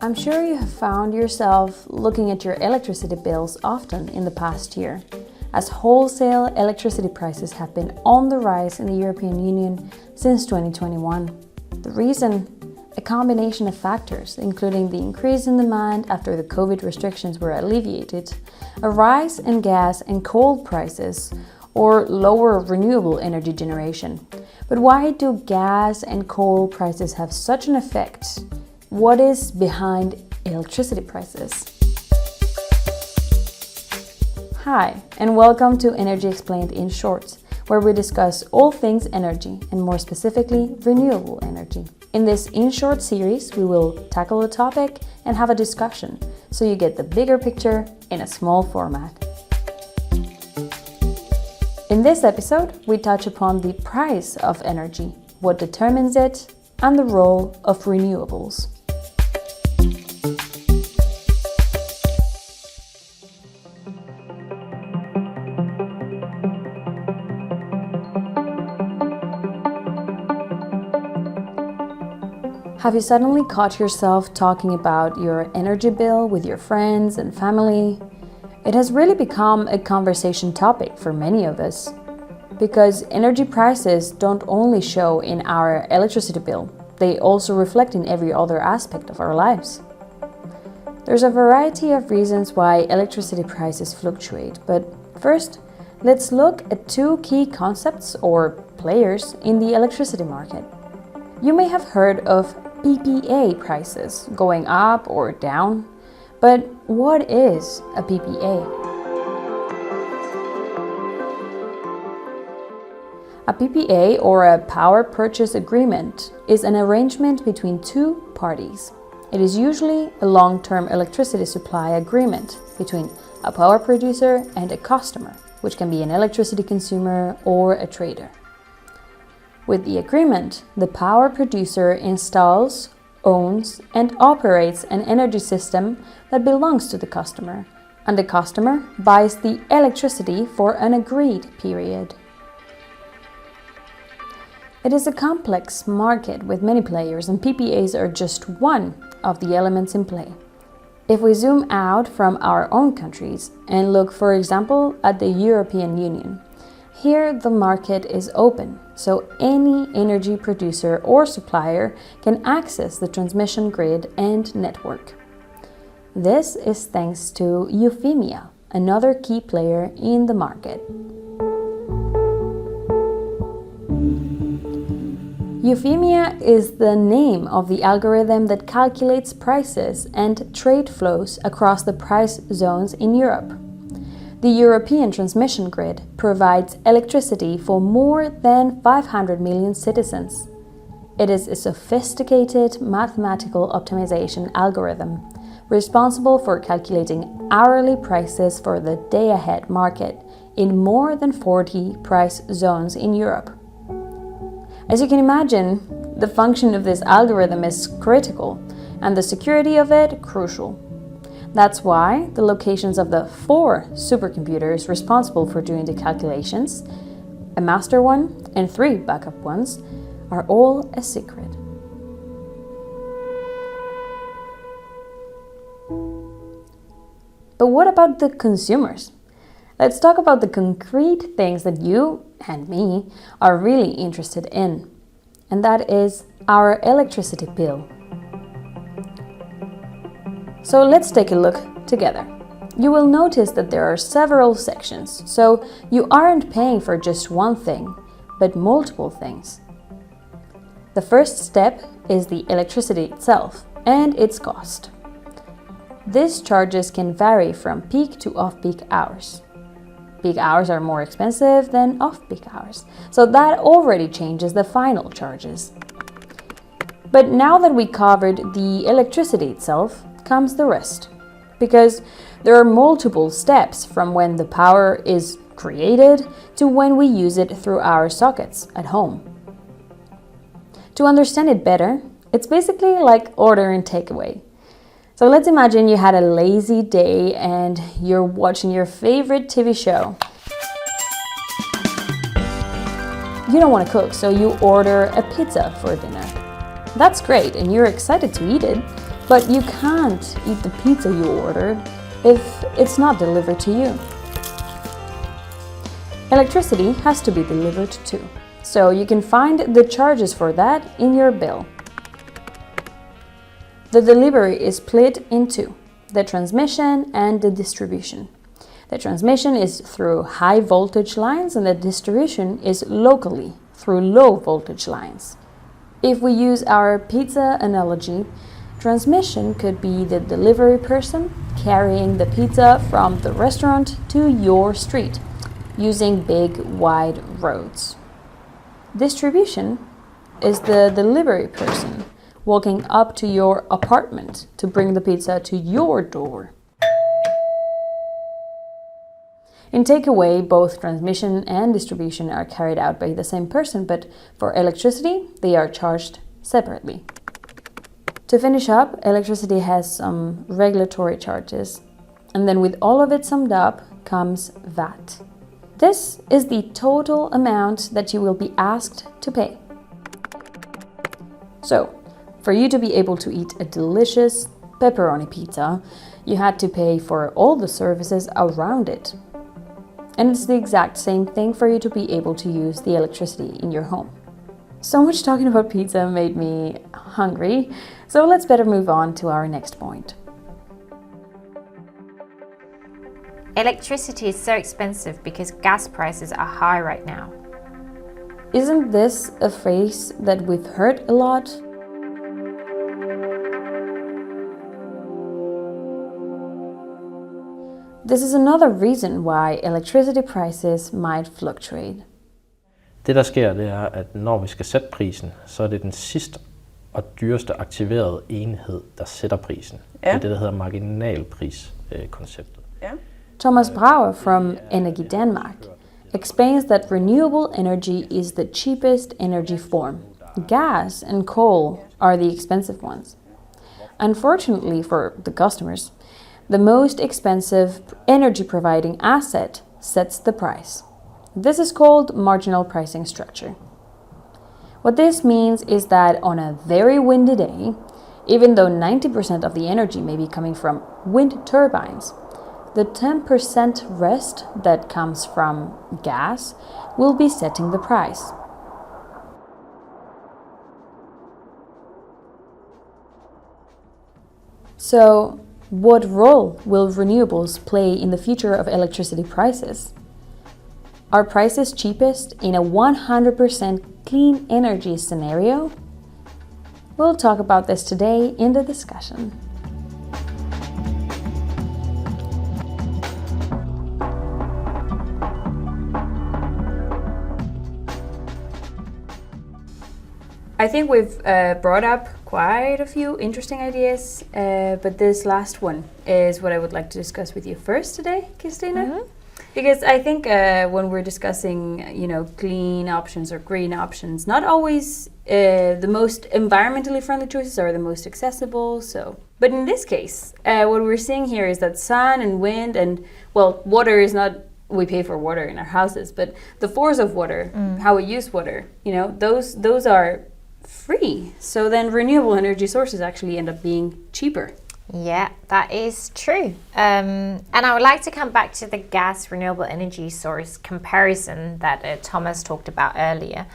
I'm sure you have found yourself looking at your electricity bills often in the past year, as wholesale electricity prices have been on the rise in the European Union since 2021. The reason? A combination of factors, including the increase in demand after the COVID restrictions were alleviated, a rise in gas and coal prices, or lower renewable energy generation. But why do gas and coal prices have such an effect? What is behind electricity prices? Hi, and welcome to Energy Explained in Short, where we discuss all things energy, and more specifically, renewable energy. In this In Short series, we will tackle a topic and have a discussion, so you get the bigger picture in a small format. In this episode, we touch upon the price of energy, what determines it, and the role of renewables. Have you suddenly caught yourself talking about your energy bill with your friends and family? It has really become a conversation topic for many of us, because energy prices don't only show in our electricity bill, they also reflect in every other aspect of our lives. There's a variety of reasons why electricity prices fluctuate, but first, let's look at two key concepts or players in the electricity market. You may have heard of PPA prices going up or down, but what is a PPA? A PPA, or a power purchase agreement, is an arrangement between two parties. It is usually a long-term electricity supply agreement between a power producer and a customer, which can be an electricity consumer or a trader. With the agreement, the power producer installs, owns, and operates an energy system that belongs to the customer, and the customer buys the electricity for an agreed period. It is a complex market with many players, and PPAs are just one of the elements in play. If we zoom out from our own countries and look, for example, at the European Union, here the market is open, so any energy producer or supplier can access the transmission grid and network. This is thanks to EUPHEMIA, another key player in the market. EUPHEMIA is the name of the algorithm that calculates prices and trade flows across the price zones in Europe. The European transmission grid provides electricity for more than 500 million citizens. It is a sophisticated mathematical optimization algorithm responsible for calculating hourly prices for the day-ahead market in more than 40 price zones in Europe. As you can imagine, the function of this algorithm is critical and the security of it crucial. That's why the locations of the 4 supercomputers responsible for doing the calculations, a master one and 3 backup ones, are all a secret. But what about the consumers? Let's talk about the concrete things that you and me are really interested in, and that is our electricity bill. So let's take a look together. You will notice that there are several sections, so you aren't paying for just one thing, but multiple things. The first step is the electricity itself and its cost. These charges can vary from peak to off-peak hours. Peak hours are more expensive than off-peak hours, so that already changes the final charges. But now that we covered the electricity itself, comes the rest, because there are multiple steps from when the power is created to when we use it through our sockets at home. To understand it better, it's basically like order and takeaway. So let's imagine you had a lazy day and you're watching your favorite TV show. You don't want to cook, so you order a pizza for dinner. That's great and you're excited to eat it. But you can't eat the pizza you ordered if it's not delivered to you. Electricity has to be delivered too, so you can find the charges for that in your bill. The delivery is split in two, the transmission and the distribution. The transmission is through high voltage lines and the distribution is locally through low voltage lines. If we use our pizza analogy, transmission could be the delivery person carrying the pizza from the restaurant to your street using big wide roads. Distribution is the delivery person walking up to your apartment to bring the pizza to your door. In takeaway, both transmission and distribution are carried out by the same person, but for electricity, they are charged separately. To finish up, electricity has some regulatory charges, and then with all of it summed up comes VAT. This is the total amount that you will be asked to pay. So, for you to be able to eat a delicious pepperoni pizza, you had to pay for all the services around it. And it's the exact same thing for you to be able to use the electricity in your home. So much talking about pizza made me hungry, so let's better move on to our next point. Electricity is so expensive because gas prices are high right now. Isn't this a phrase that we've heard a lot? This is another reason why electricity prices might fluctuate. Det der sker, det er, at når vi skal sætte prisen, så er det den sidste og dyreste aktiverede enhed, der sætter prisen. Det er det, der hedder marginalpriskonceptet. Thomas Brauer from Energy Denmark explains that renewable energy is the cheapest energy form. Gas and coal are the expensive ones. Unfortunately for the customers, the most expensive energy providing asset sets the price. This is called marginal pricing structure. What this means is that on a very windy day, even though 90% of the energy may be coming from wind turbines, the 10% rest that comes from gas will be setting the price. So, what role will renewables play in the future of electricity prices? Are prices cheapest in a 100% clean energy scenario? We'll talk about this today in the discussion. I think we've brought up quite a few interesting ideas, but this last one is what I would like to discuss with you first today, Kirstine. Mm-hmm. Because I think when we're discussing, clean options or green options, not always the most environmentally friendly choices are the most accessible. But in this case, what we're seeing here is that sun and wind and, water is not. We pay for water in our houses, but the force of water, how we use water, those are free. So then renewable energy sources actually end up being cheaper. Yeah, that is true. And I would like to come back to the gas renewable energy source comparison that Thomas talked about earlier,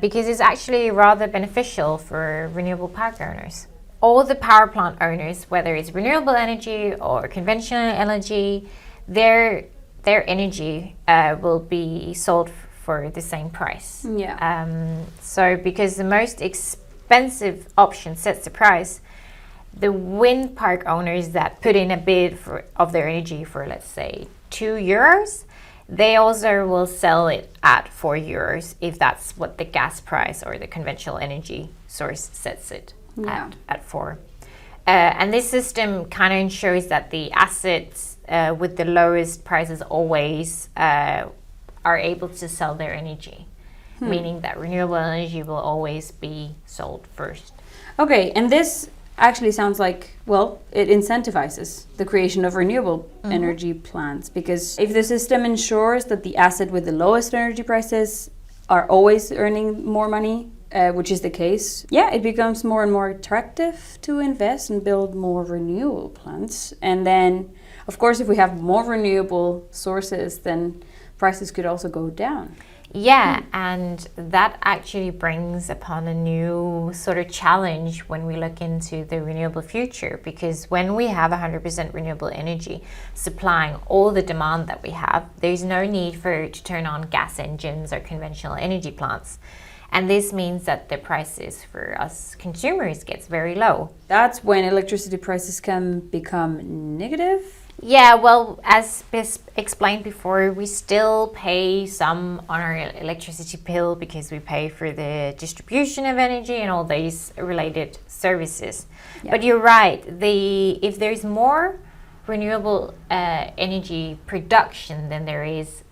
because it's actually rather beneficial for renewable power owners. All the power plant owners, whether it's renewable energy or conventional energy, their energy will be sold for the same price. Yeah. So because the most expensive option sets the price, the wind park owners that put in a bid of their energy for, let's say, €2, they also will sell it at €4 if that's what the gas price or the conventional energy source sets it at 4. And this system kind of ensures that the assets with the lowest prices always are able to sell their energy, meaning that renewable energy will always be sold first. Okay, and this actually sounds like, it incentivizes the creation of renewable energy plants, because if the system ensures that the asset with the lowest energy prices are always earning more money, which is the case, it becomes more and more attractive to invest and build more renewable plants. And then, of course, if we have more renewable sources, then prices could also go down. Yeah, and that actually brings upon a new sort of challenge when we look into the renewable future, because when we have 100% renewable energy supplying all the demand that we have, there's no need to turn on gas engines or conventional energy plants. And this means that the prices for us consumers gets very low. That's when electricity prices can become negative. Yeah, well, as explained before, we still pay some on our electricity bill because we pay for the distribution of energy and all these related services. Yeah. But you're right, if there's more renewable energy production than there is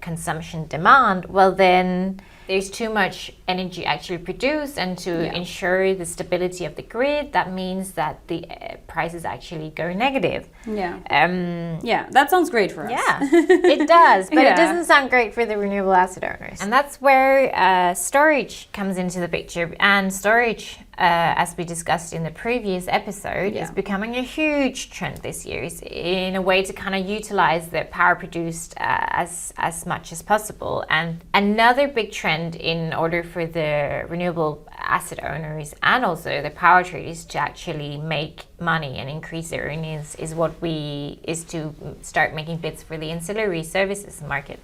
consumption demand, well then there's too much energy actually produced, and to ensure the stability of the grid, that means that the prices actually go negative. That sounds great for us. Yeah, it does, but it doesn't sound great for the renewable asset owners. And that's where storage comes into the picture. And storage, as we discussed in the previous episode, is becoming a huge trend this year. It's in a way to kind of utilize the power produced as much as possible. And another big trend in order for the renewable asset owners and also the power traders to actually make money and increase their earnings is to start making bids for the ancillary services market.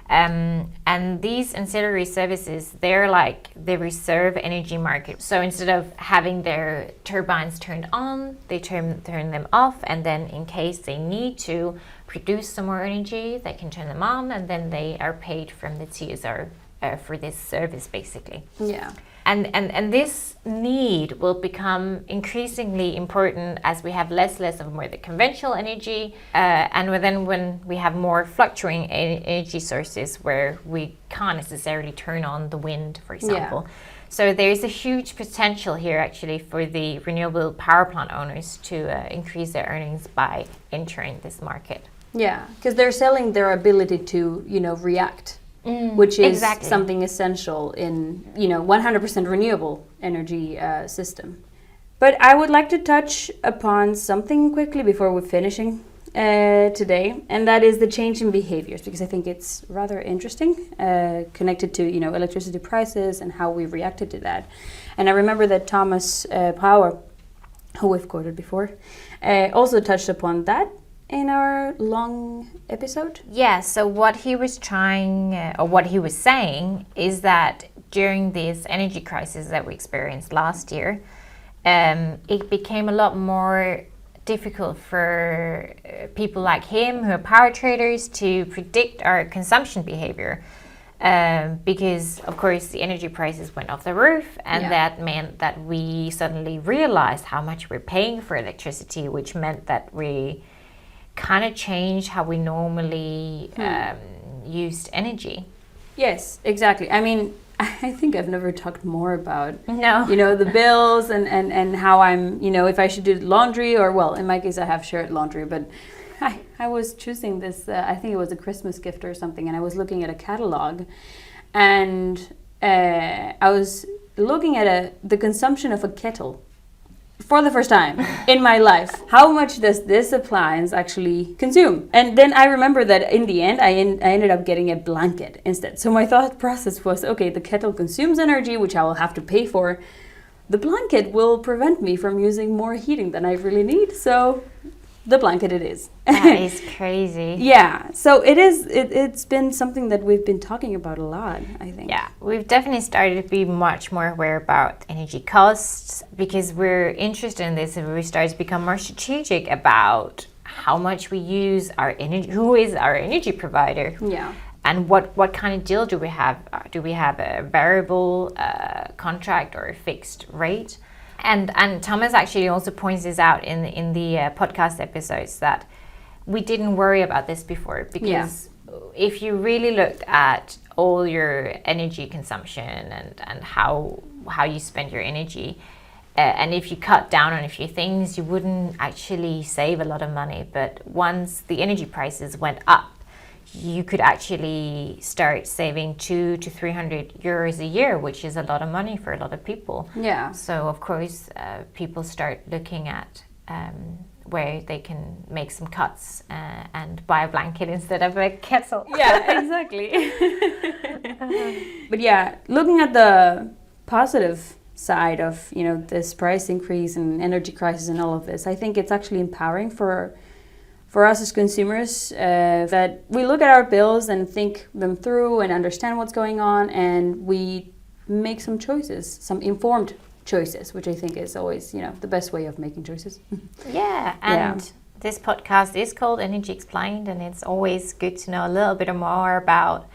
And these ancillary services, they're like the reserve energy market. So instead of having their turbines turned on, they turn them off, and then in case they need to produce some more energy, they can turn them on, and then they are paid from the TSR for this service, basically. Yeah. And this need will become increasingly important as we have less of more the conventional energy, and then when we have more fluctuating energy sources where we can't necessarily turn on the wind, for example. So there's a huge potential here actually for the renewable power plant owners to increase their earnings by entering this market. Yeah, because they're selling their ability to, react. Which is something essential in 100% renewable energy system. But I would like to touch upon something quickly before we're finishing today, and that is the change in behaviors, because I think it's rather interesting, connected to electricity prices and how we reacted to that. And I remember that Thomas Power, who we've quoted before, also touched upon that in our long episode. Yeah, so what he was saying is that during this energy crisis that we experienced last year, it became a lot more difficult for people like him who are power traders to predict our consumption behavior, because of course the energy prices went off the roof, and that meant that we suddenly realized how much we're paying for electricity, which meant that we kind of changed how we normally used energy. Yes, exactly. I mean, I think I've never talked more about the bills and how I'm, if I should do laundry, or well, in my case I have shared laundry, but I was choosing this, I think it was a Christmas gift or something, and I was looking at a catalog, and I was looking at the consumption of a kettle for the first time in my life. How much does this appliance actually consume? And then I remember that in the end, I ended up getting a blanket instead. So my thought process was, okay, the kettle consumes energy, which I will have to pay for. The blanket will prevent me from using more heating than I really need. So the blanket it is. That is crazy. Yeah, so it's been something that we've been talking about a lot, I think. Yeah, we've definitely started to be much more aware about energy costs, because we're interested in this, and we started to become more strategic about how much we use our energy, who is our energy provider. Yeah. And what kind of deal do we have? Do we have a variable contract or a fixed rate? And Thomas actually also points this out in the podcast episodes, that we didn't worry about this before, because if you really looked at all your energy consumption and how you spend your energy, and if you cut down on a few things, you wouldn't actually save a lot of money. But once the energy prices went up, you could actually start saving 200 to 300 euros a year, which is a lot of money for a lot of people. Yeah. So of course, people start looking at where they can make some cuts and buy a blanket instead of a kettle. Yeah, exactly. But yeah, looking at the positive side of, you know, this price increase and energy crisis and all of this, I think it's actually empowering for us as consumers, that we look at our bills and think them through and understand what's going on, and we make some choices, some informed choices, which I think is always, you know, the best way of making choices. Yeah, and this podcast is called Energy Explained, and it's always good to know a little bit more about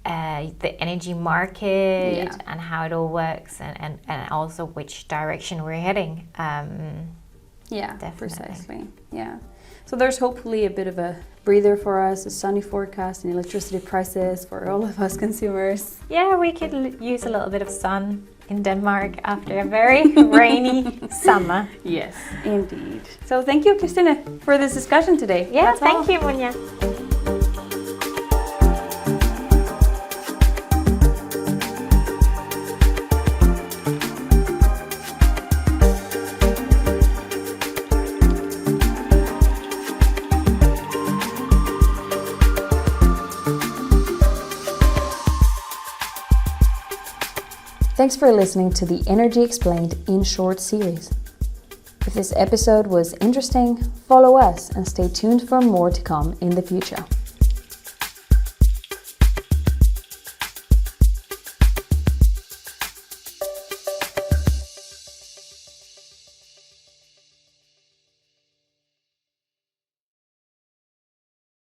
the energy market and how it all works, and also which direction we're heading. Yeah, definitely. Precisely. Yeah. So there's hopefully a bit of a breather for us, a sunny forecast and electricity prices for all of us consumers. Yeah, we could use a little bit of sun in Denmark after a very rainy summer. Yes, indeed. So thank you, Kirstine, for this discussion today. Yeah, thank you, Munia. Thanks for listening to the Energy Explained in Short series. If this episode was interesting, follow us and stay tuned for more to come in the future.